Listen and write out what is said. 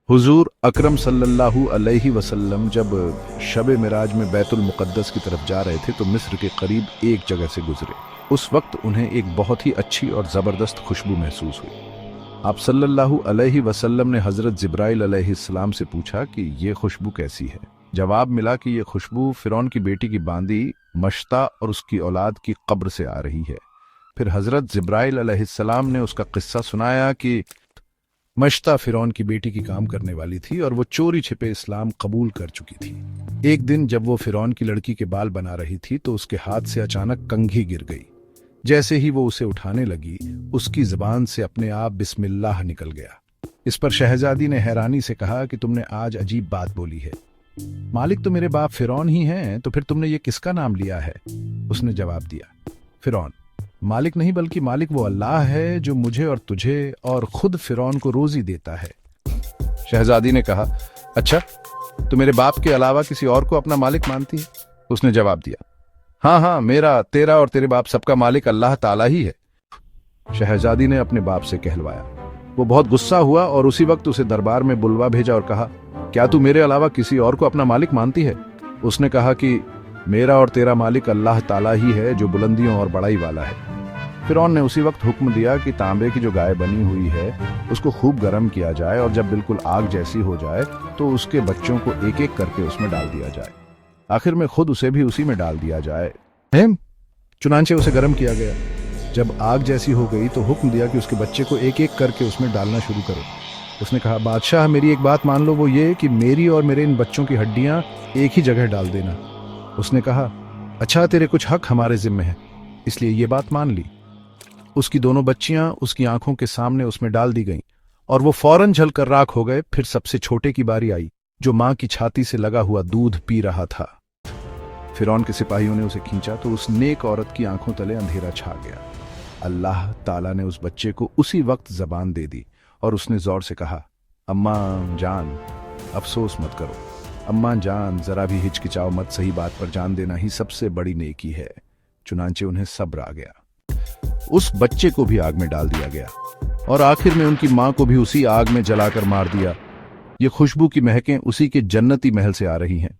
हुजूर अकरम सल्लल्लाहु अलैहि वसल्लम जब शब मिराज में बैतुल मुक़द्दस की तरफ जा रहे थे तो मिस्र के करीब एक जगह से गुजरे। उस वक्त उन्हें एक बहुत ही अच्छी और ज़बरदस्त खुशबू महसूस हुई। आप सल्लल्लाहु अलैहि वसल्लम ने हज़रत जिब्राइल अलैहिस्सलाम से पूछा कि ये खुशबू कैसी है। जवाब मिला कि ये खुशबू फ़िरौन की बेटी की बांदी मश्ता और उसकी औलाद की कब्र से आ रही है। फिर हज़रत जिब्राइल अलैहिस्सलाम ने उसका किस्सा सुनाया कि मश्ता फ़िरौन की बेटी की काम करने वाली थी और वो चोरी छिपे इस्लाम कबूल कर चुकी थी। एक दिन जब वो फ़िरौन की लड़की के बाल बना रही थी तो उसके हाथ से अचानक कंघी गिर गई। जैसे ही वो उसे उठाने लगी उसकी ज़बान से अपने आप बिस्मिल्लाह निकल गया। इस पर शहजादी ने हैरानी से कहा कि तुमने आज अजीब बात बोली है। मालिक तो मेरे बाप फ़िरौन ही हैं, तो फिर तुमने ये किसका नाम लिया है? उसने जवाब दिया, फ़िरौन। मालिक नहीं बल्कि मालिक वो अल्लाह है जो मुझे और तुझे और खुद फ़िरौन को रोजी देता है। शहजादी ने कहा, अच्छा, तो मेरे बाप के अलावा किसी और को अपना मालिक मानती है? उसने जवाब दिया, हाँ हाँ, मेरा, तेरा और तेरे बाप सबका मालिक अल्लाह ताला ही है। शहजादी ने अपने बाप से कहलवाया। वो बहुत गुस्सा हुआ और उसी वक्त उसे दरबार में बुलवा भेजा और कहा, क्या तू मेरे अलावा किसी और को अपना मालिक मानती है? उसने कहा कि मेरा और तेरा मालिक अल्लाह ताला ही है जो बुलंदियों और बड़ाई वाला है। फ़िरौन ने उसी वक्त हुक्म दिया कि तांबे की जो गाय बनी हुई है उसको खूब गर्म किया जाए और जब बिल्कुल आग जैसी हो जाए तो उसके बच्चों को एक एक करके उसमें डाल दिया जाए। आखिर में खुद उसे भी उसी में डाल दिया जाए। चुनांचे उसे गर्म किया गया। जब आग जैसी हो गई तो हुक्म दिया कि उसके बच्चे को एक एक करके उसमें डालना शुरू करो। उसने कहा, बादशाह, मेरी एक बात मान लो, वो ये कि मेरी और मेरे इन बच्चों की हड्डियां एक ही जगह डाल देना। उसने कहा, अच्छा, तेरे कुछ हक हमारे जिम्मे हैं, इसलिए ये बात मान ली। उसकी दोनों बच्चियां उसकी आंखों के सामने उसमें डाल दी गईं और वो फौरन जलकर राख हो गए। फिर सबसे छोटे की बारी आई जो मां की छाती से लगा हुआ दूध पी रहा था। फ़िरौन के सिपाहियों ने उसे खींचा तो उस नेक औरत की आंखों तले अंधेरा छा गया। अल्लाह ताला ने उस बच्चे को उसी वक्त जबान दे दी और उसने जोर से कहा, अम्मा जान, अफसोस मत करो। अम्मा जान, जरा भी हिचकिचाओ मत, सही बात पर जान देना ही सबसे बड़ी नेकी है। चुनांचे उन्हें सब्र आ गया। उस बच्चे को भी आग में डाल दिया गया और आखिर में उनकी मां को भी उसी आग में जलाकर मार दिया। ये खुशबू की महकें उसी के जन्नती महल से आ रही हैं।